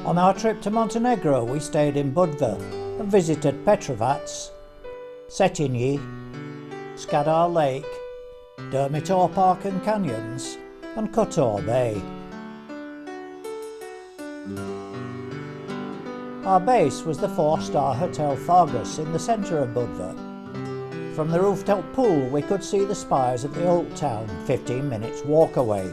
On our trip to Montenegro, we stayed in Budva and visited Petrovac, Cetinje, Skadar Lake, Durmitor Park and Canyons, and Kotor Bay. Our base was the 4-star Hotel Fargus in the centre of Budva. From the rooftop pool we could see the spires of the old town 15 minutes walk away.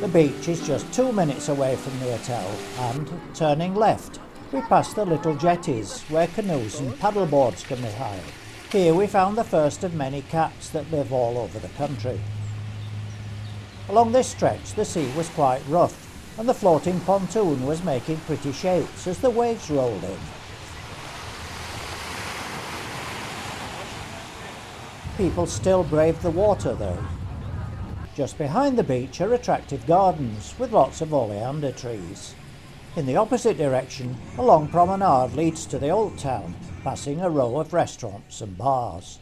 The beach is just 2 minutes away from the hotel and, turning left, we passed the little jetties where canoes and paddleboards can be hired. Here we found the first of many cats that live all over the country. Along this stretch the sea was quite rough and the floating pontoon was making pretty shapes as the waves rolled in. People still brave the water though. Just behind the beach are attractive gardens with lots of oleander trees. In the opposite direction, a long promenade leads to the old town, passing a row of restaurants and bars.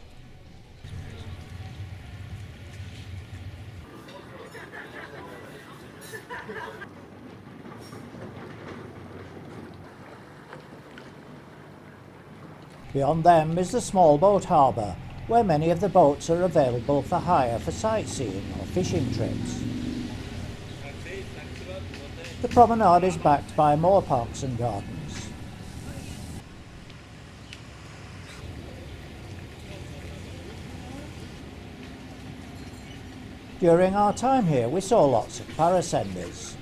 Beyond them is the small boat harbour, where many of the boats are available for hire for sightseeing or fishing trips. The promenade is backed by more parks and gardens. During our time here we saw lots of parasenders.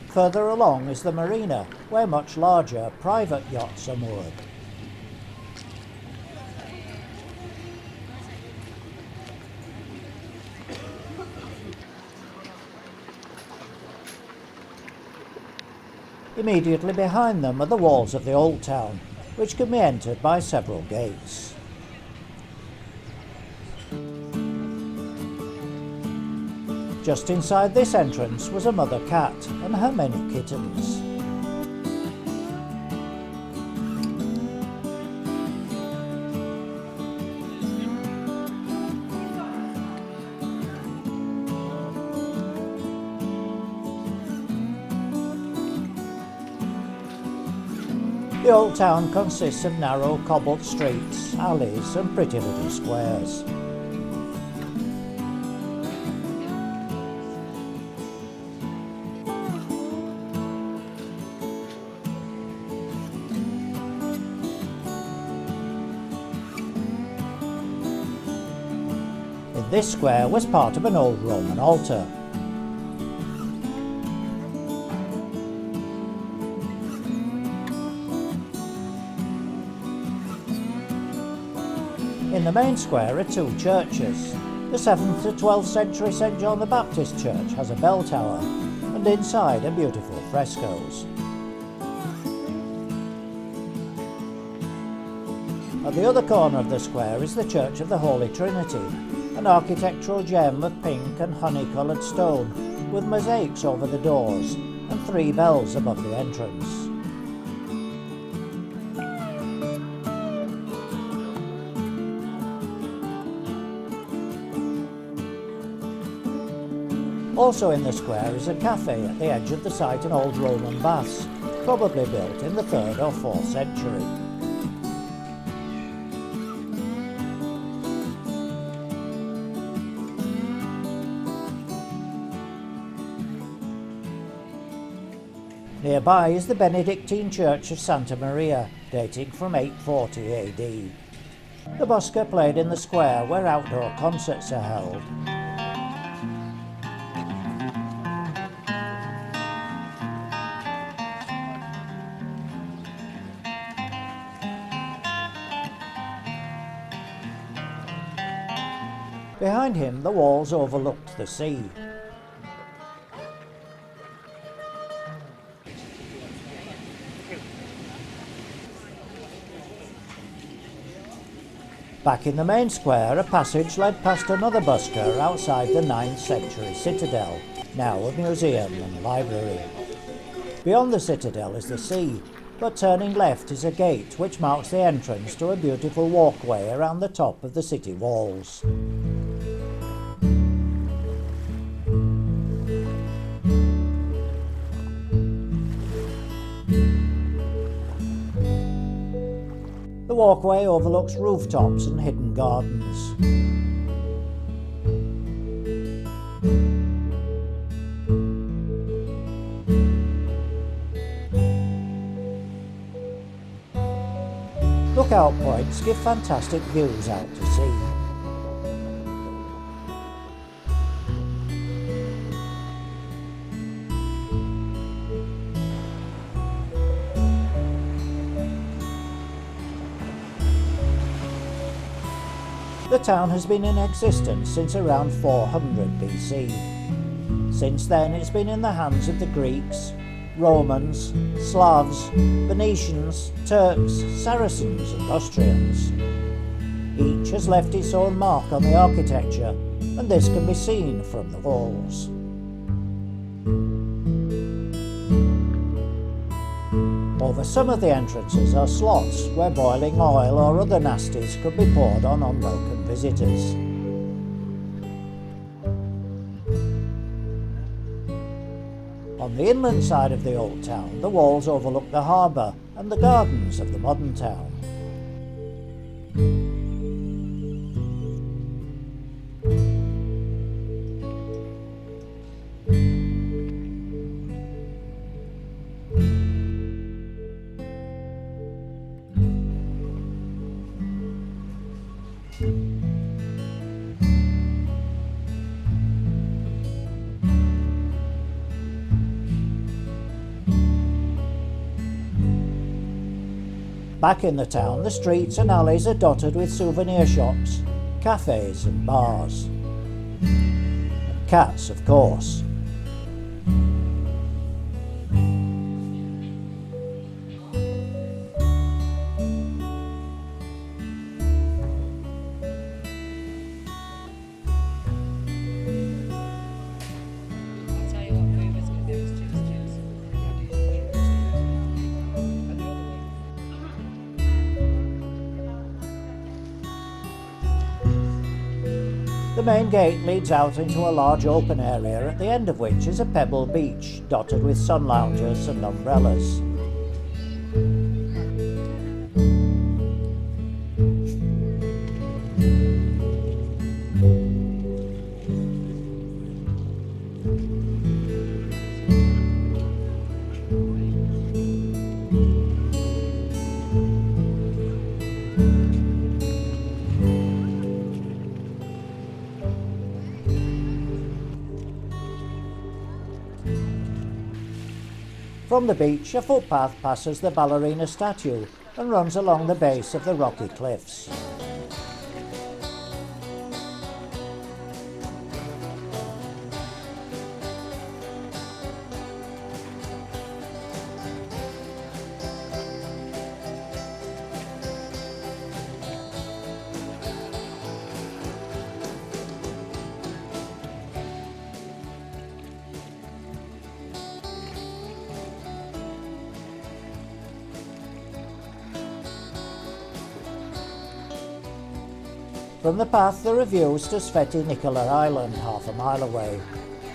Further along is the marina, where much larger private yachts are moored. Immediately behind them are the walls of the old town, which can be entered by several gates. Just inside this entrance was a mother cat and her many kittens. The old town consists of narrow cobbled streets, alleys and pretty little squares. In this square was part of an old Roman altar. In the main square are two churches. The 7th to 12th century St John the Baptist Church has a bell tower, and inside are beautiful frescoes. At the other corner of the square is the Church of the Holy Trinity, an architectural gem of pink and honey-coloured stone, with mosaics over the doors and 3 bells above the entrance. Also in the square is a cafe at the edge of the site, an old Roman baths, probably built in the 3rd or 4th century. Nearby is the Benedictine Church of Santa Maria, dating from 840 AD. The buska played in the square where outdoor concerts are held. Behind him, the walls overlooked the sea. Back in the main square, a passage led past another busker outside the 9th century citadel, now a museum and library. Beyond the citadel is the sea, but turning left is a gate which marks the entrance to a beautiful walkway around the top of the city walls. The walkway overlooks rooftops and hidden gardens. Lookout points give fantastic views out to sea. The town has been in existence since around 400 BC. Since then it's been in the hands of the Greeks, Romans, Slavs, Venetians, Turks, Saracens and Austrians. Each has left its own mark on the architecture, and this can be seen from the walls. Over some of the entrances are slots where boiling oil or other nasties could be poured on unwelcome visitors. On the inland side of the old town, the walls overlook the harbour and the gardens of the modern town. Back in the town, the streets and alleys are dotted with souvenir shops, cafes and bars. And cats, of course. The main gate leads out into a large open area, at the end of which is a pebble beach dotted with sun loungers and umbrellas. From the beach, a footpath passes the ballerina statue and runs along the base of the rocky cliffs. From the path there are views to Sveti Nikola Island, half a mile away,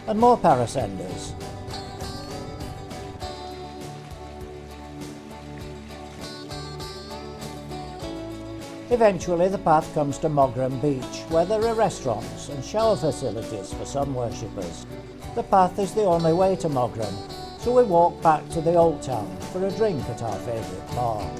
and more parasenders. Eventually the path comes to Mogram Beach, where there are restaurants and shower facilities for sun worshippers. The path is the only way to Mogram, so we walk back to the old town for a drink at our favourite bar.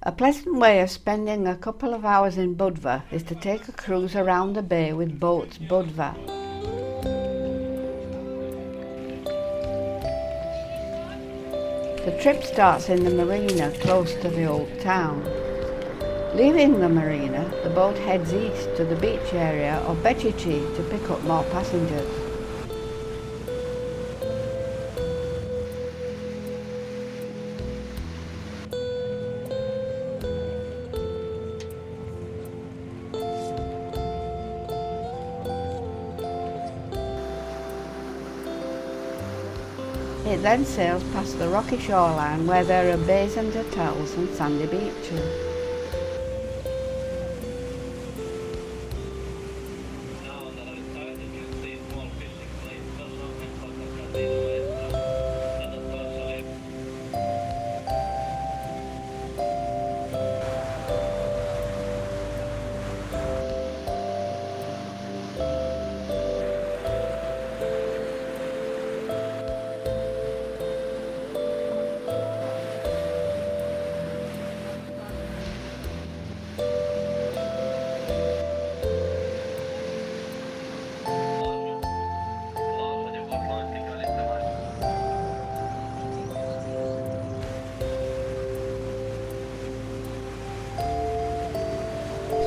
A pleasant way of spending a couple of hours in Budva is to take a cruise around the bay with boats Budva. The trip starts in the marina close to the old town. Leaving the marina, the boat heads east to the beach area of Cetinje to pick up more passengers. It then sails past the rocky shoreline where there are bays and hotels and sandy beaches.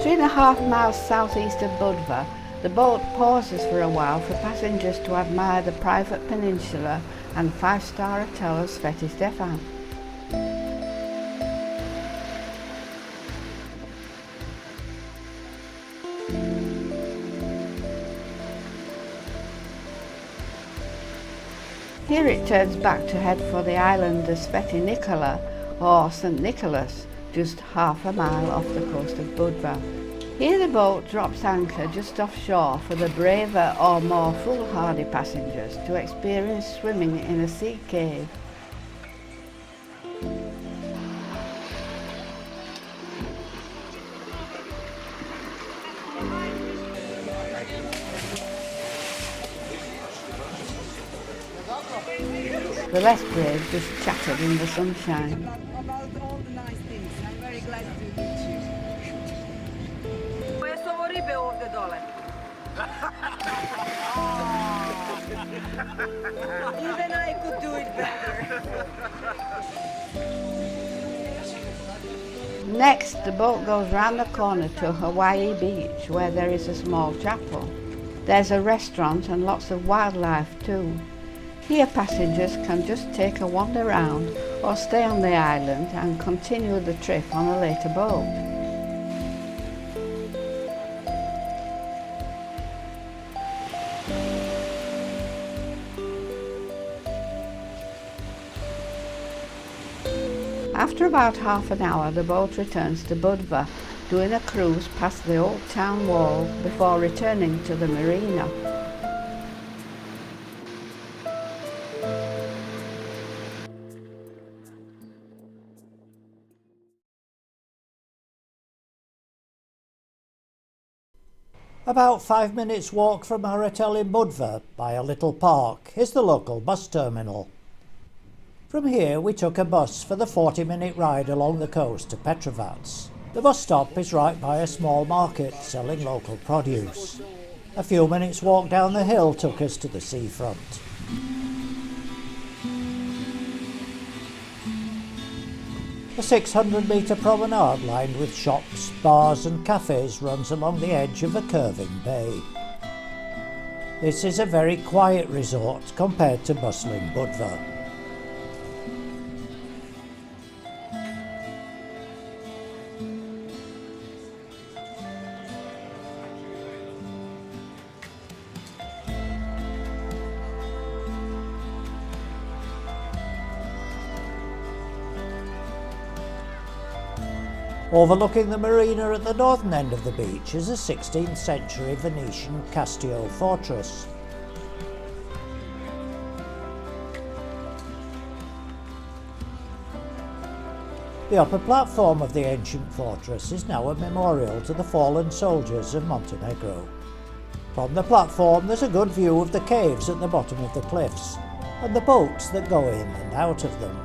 Three and a half miles southeast of Budva, the boat pauses for a while for passengers to admire the private peninsula and five-star hotel of Cetinje. Here it turns back to head for the island of Cetinje or St. Nicholas, just half a mile off the coast of Budva. Here the boat drops anchor just offshore for the braver or more foolhardy passengers to experience swimming in a sea cave. The less brave just chattered in the sunshine. About all the nice things. I'm very glad to meet you. Koje su ovo ribe ovdje dole? Even I could do it better. Next, the boat goes round the corner to Hawaii Beach where there is a small chapel. There's a restaurant and lots of wildlife too. Here passengers can just take a wander round or stay on the island and continue the trip on a later boat. After about half an hour, the boat returns to Budva, doing a cruise past the old town wall before returning to the marina. About 5 minutes walk from our hotel in Budva, by a little park, is the local bus terminal. From here we took a bus for the 40-minute ride along the coast to Petrovac. The bus stop is right by a small market selling local produce. A few minutes walk down the hill took us to the seafront. A 600-metre promenade lined with shops, bars and cafes runs along the edge of a curving bay. This is a very quiet resort compared to bustling Budva. Overlooking the marina at the northern end of the beach is a 16th century Venetian Castillo fortress. The upper platform of the ancient fortress is now a memorial to the fallen soldiers of Montenegro. From the platform there's a good view of the caves at the bottom of the cliffs and the boats that go in and out of them.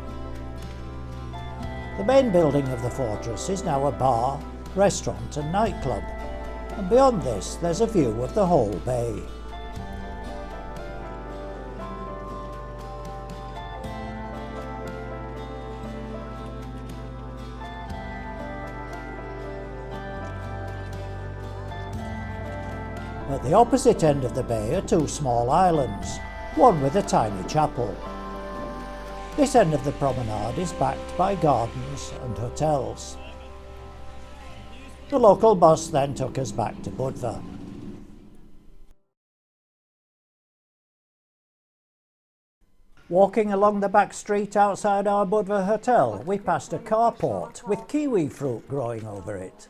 The main building of the fortress is now a bar, restaurant and nightclub, and beyond this there's a view of the whole bay. At the opposite end of the bay are two small islands, one with a tiny chapel. This end of the promenade is backed by gardens and hotels. The local bus then took us back to Budva. Walking along the back street outside our Budva hotel, we passed a carport with kiwi fruit growing over it.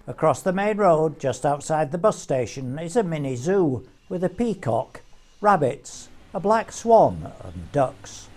Across the main road, just outside the bus station, is a mini zoo with a peacock, rabbits, a black swan and ducks.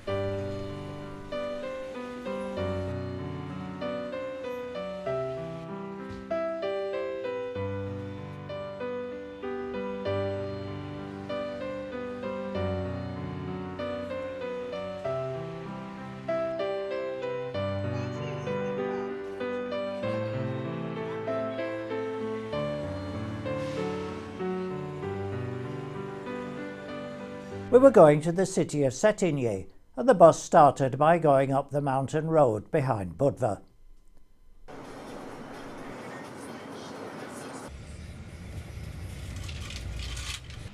We were going to the city of Cetinje, and the bus started by going up the mountain road behind Budva.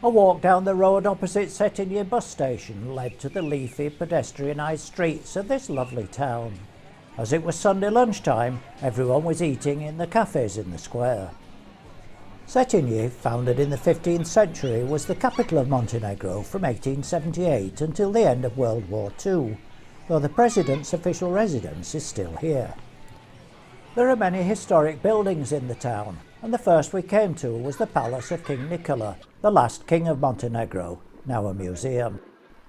A walk down the road opposite Cetinje bus station led to the leafy, pedestrianised streets of this lovely town. As it was Sunday lunchtime, everyone was eating in the cafes in the square. Cetinje, founded in the 15th century, was the capital of Montenegro from 1878 until the end of World War II, though the president's official residence is still here. There are many historic buildings in the town, and the first we came to was the palace of King Nikola, the last king of Montenegro, now a museum.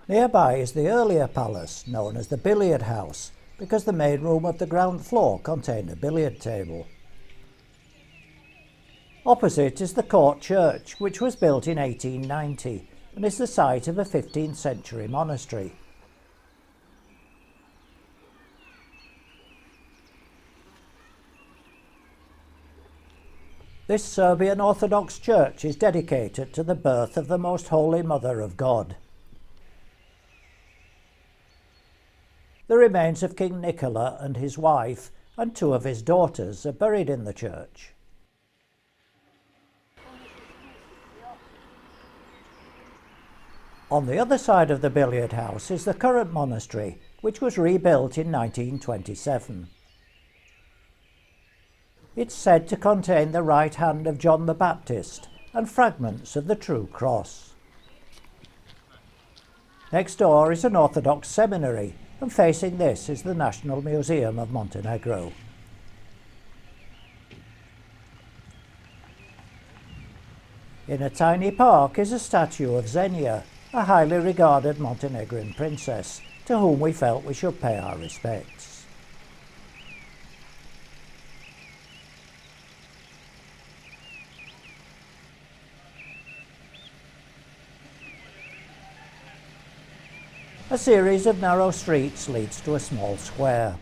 Nearby is the earlier palace, known as the billiard house, because the main room of the ground floor contained a billiard table. Opposite is the Court Church, which was built in 1890 and is the site of a 15th century monastery. This Serbian Orthodox Church is dedicated to the birth of the Most Holy Mother of God. The remains of King Nikola and his wife and two of his daughters are buried in the church. On the other side of the billiard house is the current monastery, which was rebuilt in 1927. It's said to contain the right hand of John the Baptist and fragments of the True Cross. Next door is an Orthodox seminary, and facing this is the National Museum of Montenegro. In a tiny park is a statue of Xenia, a highly regarded Montenegrin princess, to whom we felt we should pay our respects. A series of narrow streets leads to a small square.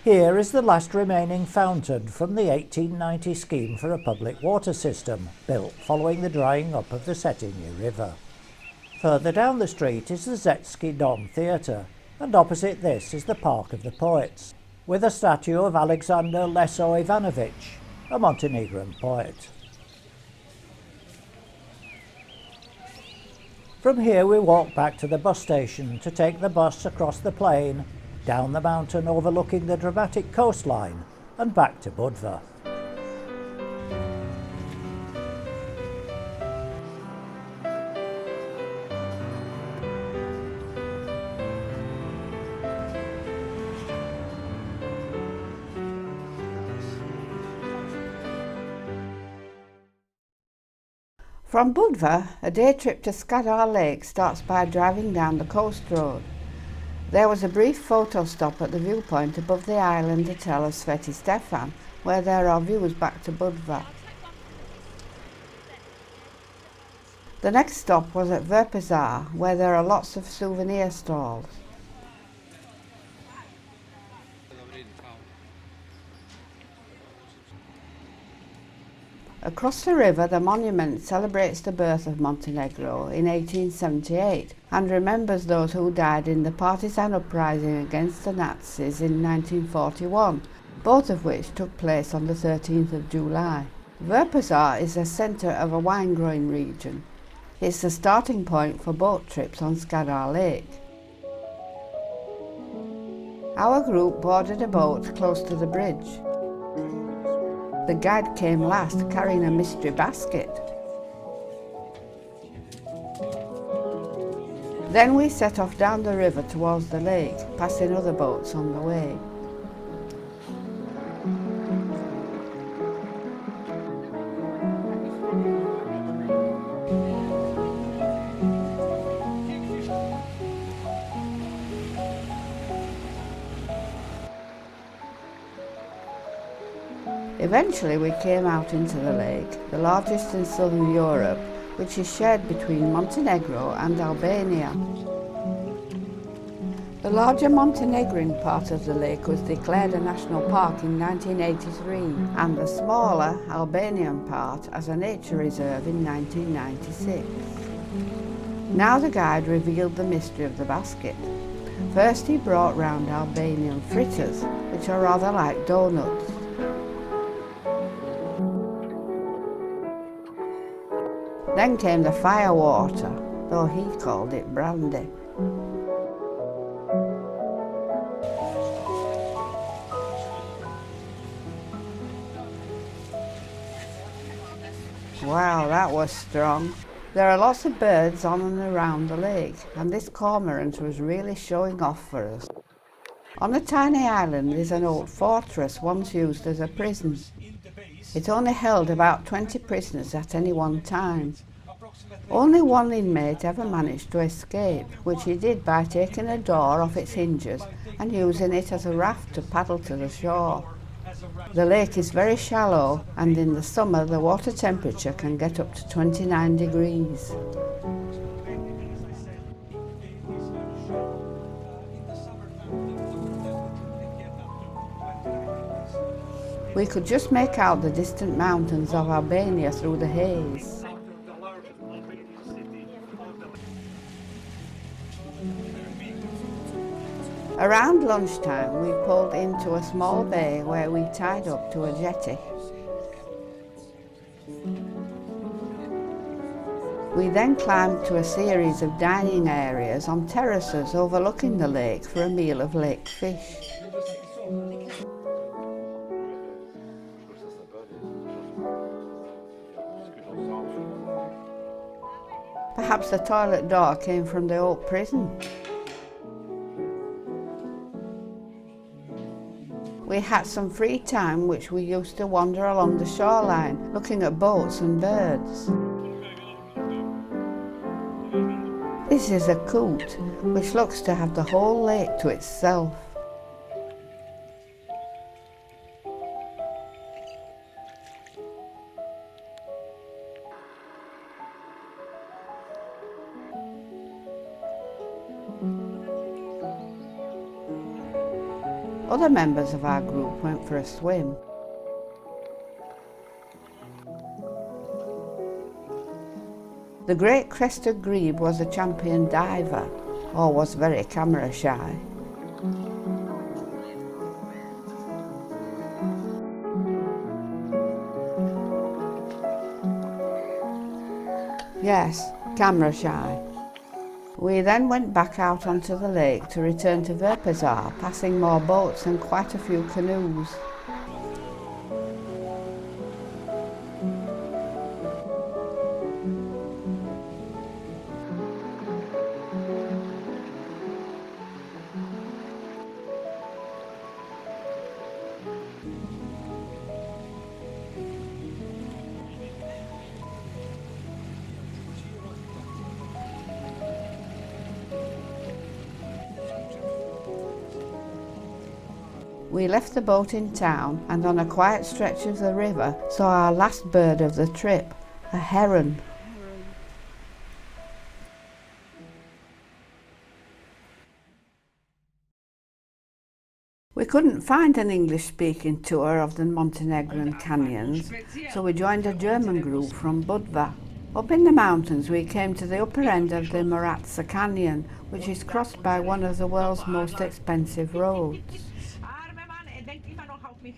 Here is the last remaining fountain from the 1890 scheme for a public water system, built following the drying up of the Cetinje River. Further down the street is the Zetski Dom Theatre, and opposite this is the Park of the Poets, with a statue of Alexander Leso Ivanović, a Montenegrin poet. From here we walk back to the bus station to take the bus across the plain, down the mountain overlooking the dramatic coastline, and back to Budva. From Budva, a day trip to Skadar Lake starts by driving down the coast road. There was a brief photo stop at the viewpoint above the island hotel of Sveti Stefan, where there are views back to Budva. The next stop was at Verpazar, where there are lots of souvenir stalls. Across the river, the monument celebrates the birth of Montenegro in 1878 and remembers those who died in the partisan uprising against the Nazis in 1941, both of which took place on the 13th of July. Verpazar is the centre of a wine-growing region. It's the starting point for boat trips on Skadar Lake. Our group boarded a boat close to the bridge. The guide came last, carrying a mystery basket. Then we set off down the river towards the lake, passing other boats on the way. Eventually we came out into the lake, the largest in southern Europe, which is shared between Montenegro and Albania. The larger Montenegrin part of the lake was declared a national park in 1983 and the smaller Albanian part as a nature reserve in 1996. Now the guide revealed the mystery of the basket. First he brought round Albanian fritters, which are rather like donuts. Then came the fire water, though he called it brandy. Wow, that was strong. There are lots of birds on and around the lake, and this cormorant was really showing off for us. On a tiny island is an old fortress once used as a prison. It only held about 20 prisoners at any one time. Only one inmate ever managed to escape, which he did by taking a door off its hinges and using it as a raft to paddle to the shore. The lake is very shallow, and in the summer the water temperature can get up to 29 degrees. We could just make out the distant mountains of Albania through the haze. Around lunchtime we pulled into a small bay where we tied up to a jetty. We then climbed to a series of dining areas on terraces overlooking the lake for a meal of lake fish. Perhaps the toilet door came from the old prison. We had some free time which we used to wander along the shoreline, looking at boats and birds. This is a coot, which looks to have the whole lake to itself. Other members of our group went for a swim. The great crested grebe was a champion diver, or was very camera shy. Yes, camera shy. We then went back out onto the lake to return to Verpazar, passing more boats and quite a few canoes. We left the boat in town and on a quiet stretch of the river saw our last bird of the trip, a heron. We couldn't find an English-speaking tour of the Montenegrin canyons, so we joined a German group from Budva. Up in the mountains we came to the upper end of the Maratsa Canyon, which is crossed by one of the world's most expensive roads.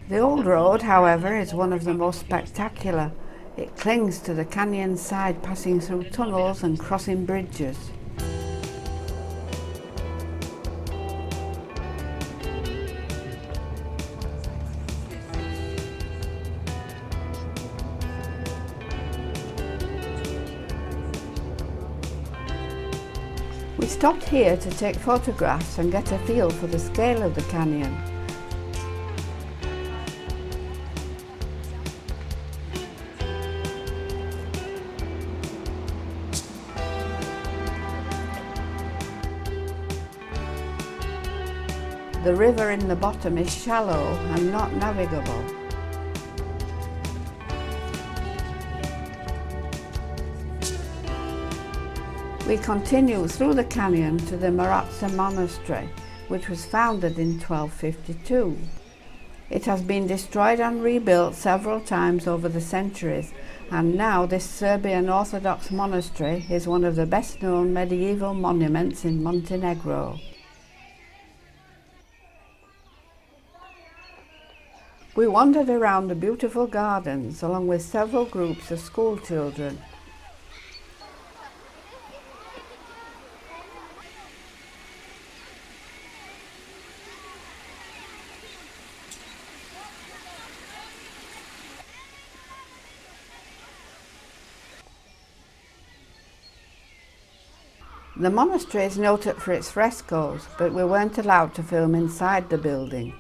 The old road, however, is one of the most spectacular. It clings to the canyon side, passing through tunnels and crossing bridges. We stopped here to take photographs and get a feel for the scale of the canyon. The river in the bottom is shallow and not navigable. We continue through the canyon to the Maratsa Monastery, which was founded in 1252. It has been destroyed and rebuilt several times over the centuries, and now this Serbian Orthodox monastery is one of the best known medieval monuments in Montenegro. We wandered around the beautiful gardens along with several groups of school children. The monastery is noted for its frescoes, but we weren't allowed to film inside the building.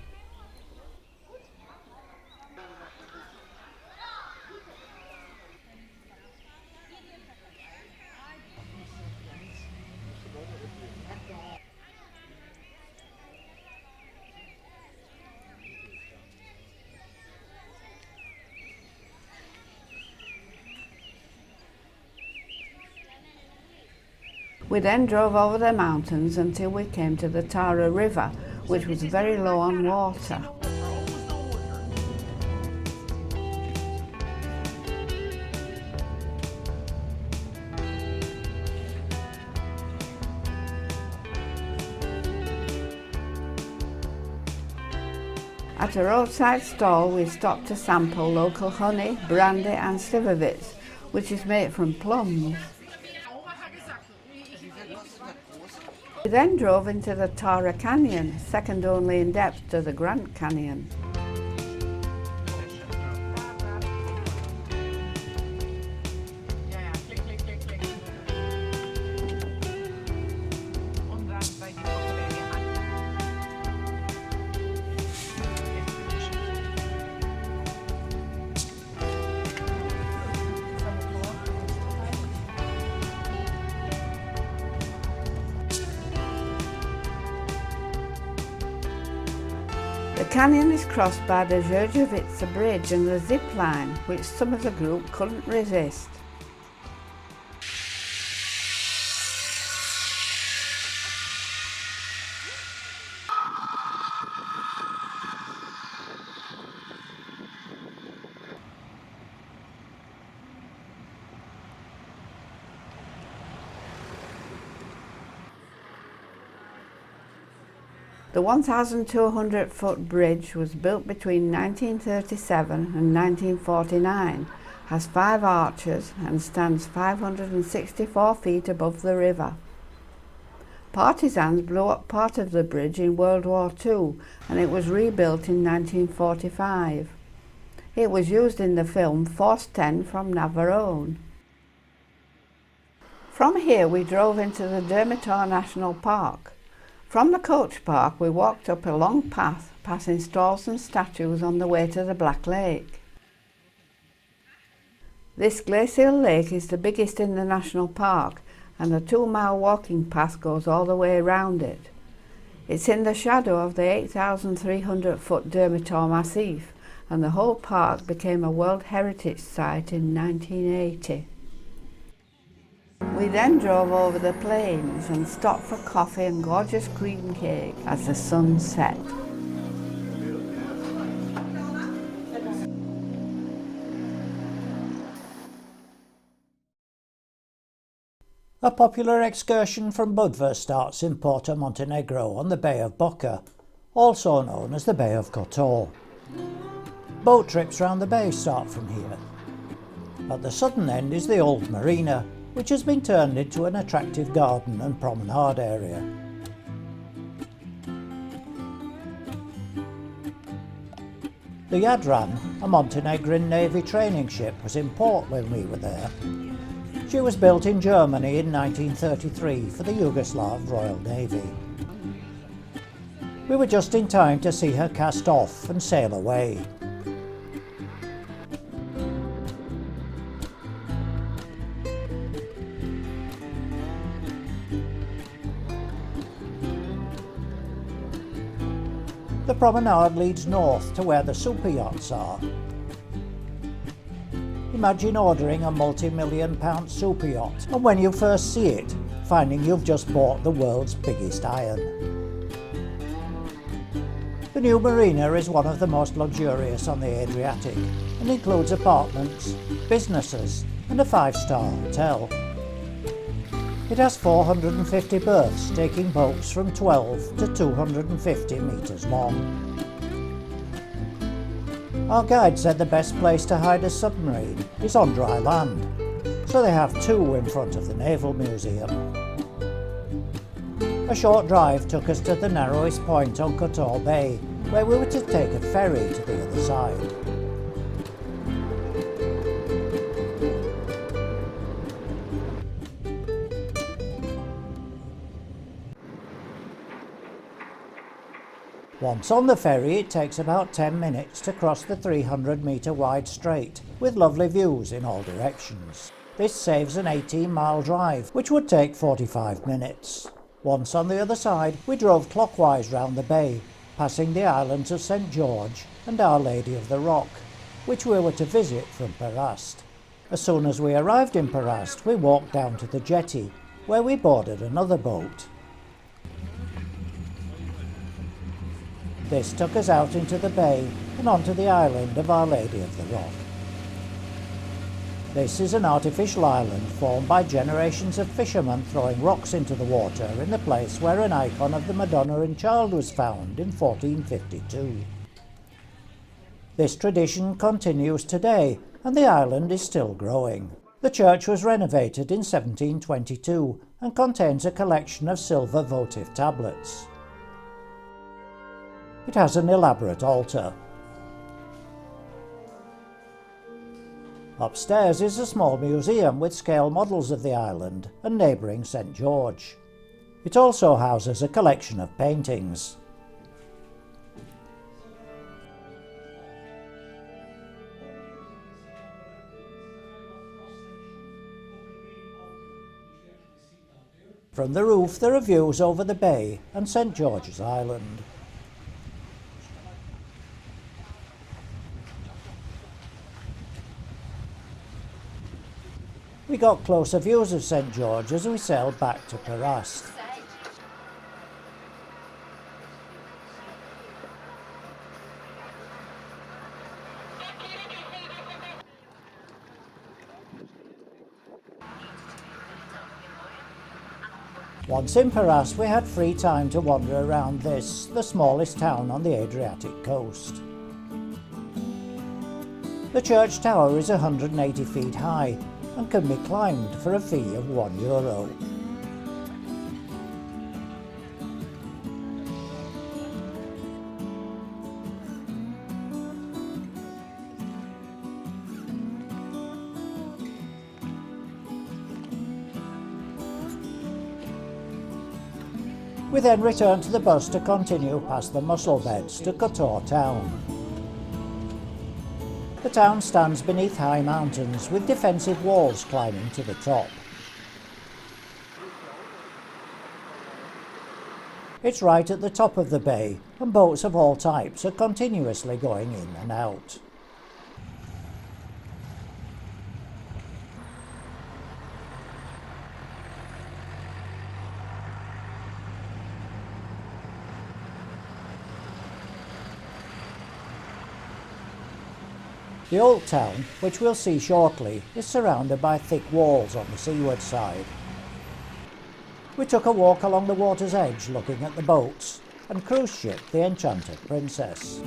We then drove over the mountains until we came to the Tara River, which was very low on water. At a roadside stall, we stopped to sample local honey, brandy and slivovitz, which is made from plums. We then drove into the Tara Canyon, second only in depth to the Grand Canyon. The canyon is crossed by the Zherjovica Bridge and the zip line, which some of the group couldn't resist. The 1,200-foot bridge was built between 1937 and 1949, has 5 arches and stands 564 feet above the river. Partisans blew up part of the bridge in World War II and it was rebuilt in 1945. It was used in the film Force 10 from Navarone. From here we drove into the Durmitor National Park. From the coach park we walked up a long path passing stalls and statues on the way to the Black Lake. This glacial lake is the biggest in the national park and a 2-mile walking path goes all the way around it. It's in the shadow of the 8,300-foot Durmitor Massif and the whole park became a World Heritage Site in 1980. We then drove over the plains and stopped for coffee and gorgeous cream cake as the sun set. A popular excursion from Budva starts in Porto Montenegro on the Bay of Boka, also known as the Bay of Kotor. Boat trips round the bay start from here. At the southern end is the old marina, which has been turned into an attractive garden and promenade area. The Jadran, a Montenegrin Navy training ship, was in port when we were there. She was built in Germany in 1933 for the Yugoslav Royal Navy. We were just in time to see her cast off and sail away. The promenade leads north to where the super yachts are. Imagine ordering a multi-million-pound super yacht, and when you first see it, finding you've just bought the world's biggest iron. The new marina is one of the most luxurious on the Adriatic and includes apartments, businesses and a 5-star hotel. It has 450 berths, taking boats from 12 to 250 metres long. Our guide said the best place to hide a submarine is on dry land, so they have 2 in front of the Naval Museum. A short drive took us to the narrowest point on Kotor Bay, where we were to take a ferry to the other side. Once on the ferry, it takes about 10 minutes to cross the 300-metre wide strait, with lovely views in all directions. This saves an 18-mile drive, which would take 45 minutes. Once on the other side, we drove clockwise round the bay, passing the islands of St George and Our Lady of the Rock, which we were to visit from Perast. As soon as we arrived in Perast, we walked down to the jetty, where we boarded another boat. This took us out into the bay and onto the island of Our Lady of the Rock. This is an artificial island formed by generations of fishermen throwing rocks into the water in the place where an icon of the Madonna and Child was found in 1452. This tradition continues today, and the island is still growing. The church was renovated in 1722 and contains a collection of silver votive tablets. It has an elaborate altar. Upstairs is a small museum with scale models of the island and neighbouring St George. It also houses a collection of paintings. From the roof there are views over the bay and St George's Island. We got closer views of St George as we sailed back to Perast. Once in Perast, we had free time to wander around this, the smallest town on the Adriatic coast. The church tower is 180 feet high and can be climbed for a fee of €1. We then returned to the bus to continue past the mussel beds to Kotor town. The town stands beneath high mountains with defensive walls climbing to the top. It's right at the top of the bay, and boats of all types are continuously going in and out. The old town, which we'll see shortly, is surrounded by thick walls on the seaward side. We took a walk along the water's edge looking at the boats and cruise ship the Enchanted Princess.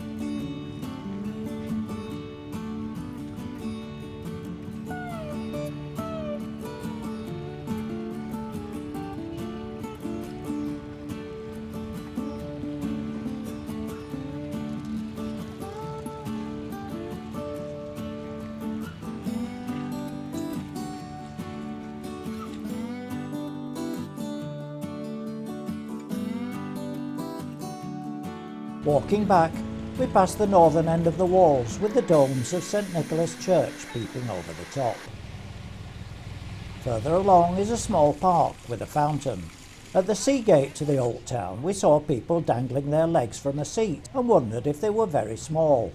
Walking back, we passed the northern end of the walls with the domes of St Nicholas Church peeping over the top. Further along is a small park with a fountain. At the sea gate to the old town, we saw people dangling their legs from a seat and wondered if they were very small.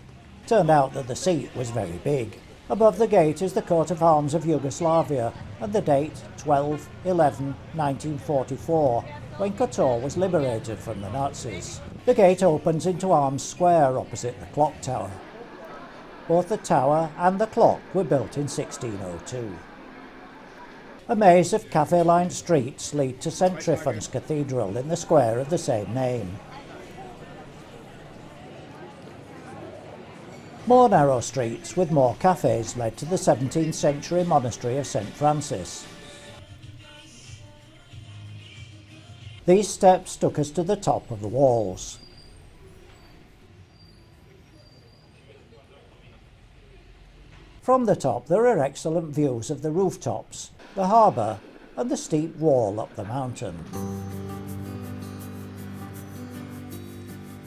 Turned out that the seat was very big. Above the gate is the coat of arms of Yugoslavia and the date 12/11/1944, when Kotor was liberated from the Nazis. The gate opens into Arms Square opposite the clock tower. Both the tower and the clock were built in 1602. A maze of cafe-lined streets lead to St Tryphon's Cathedral in the square of the same name. More narrow streets with more cafes led to the 17th century monastery of St Francis. These steps took us to the top of the walls. From the top there are excellent views of the rooftops, the harbour and the steep wall up the mountain.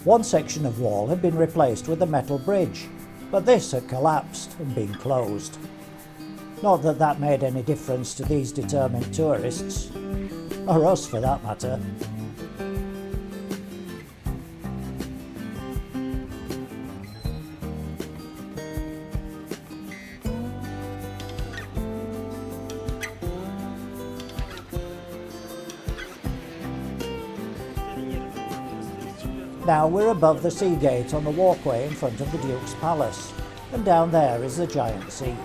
One section of wall had been replaced with a metal bridge, but this had collapsed and been closed. Not that that made any difference to these determined tourists, or us for that matter. Now we're above the sea gate on the walkway in front of the Duke's Palace, and down there is the giant seat.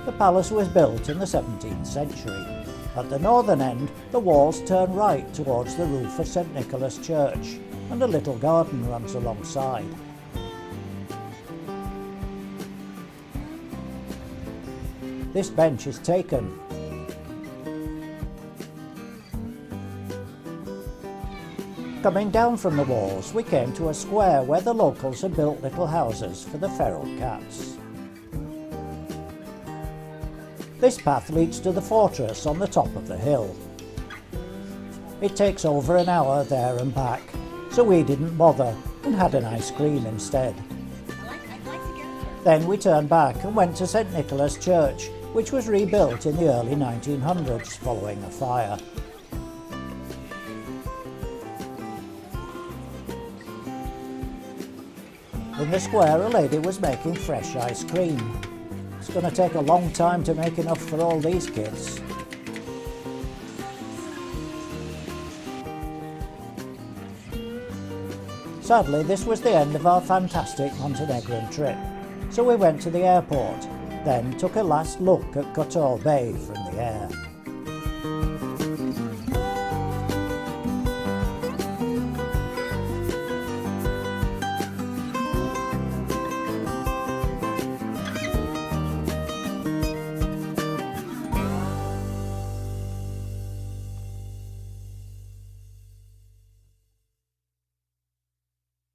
The palace was built in the 17th century. At the northern end, the walls turn right towards the roof of St Nicholas Church, and a little garden runs alongside. This bench is taken. Coming down from the walls, we came to a square where the locals had built little houses for the feral cats. This path leads to the fortress on the top of the hill. It takes over an hour there and back, so we didn't bother and had an ice cream instead. Then we turned back and went to St Nicholas Church, which was rebuilt in the early 1900s following a fire. In the square, a lady was making fresh ice cream. It's going to take a long time to make enough for all these kids. Sadly, this was the end of our fantastic Montenegrin trip, so we went to the airport, then took a last look at Kotor Bay from the air.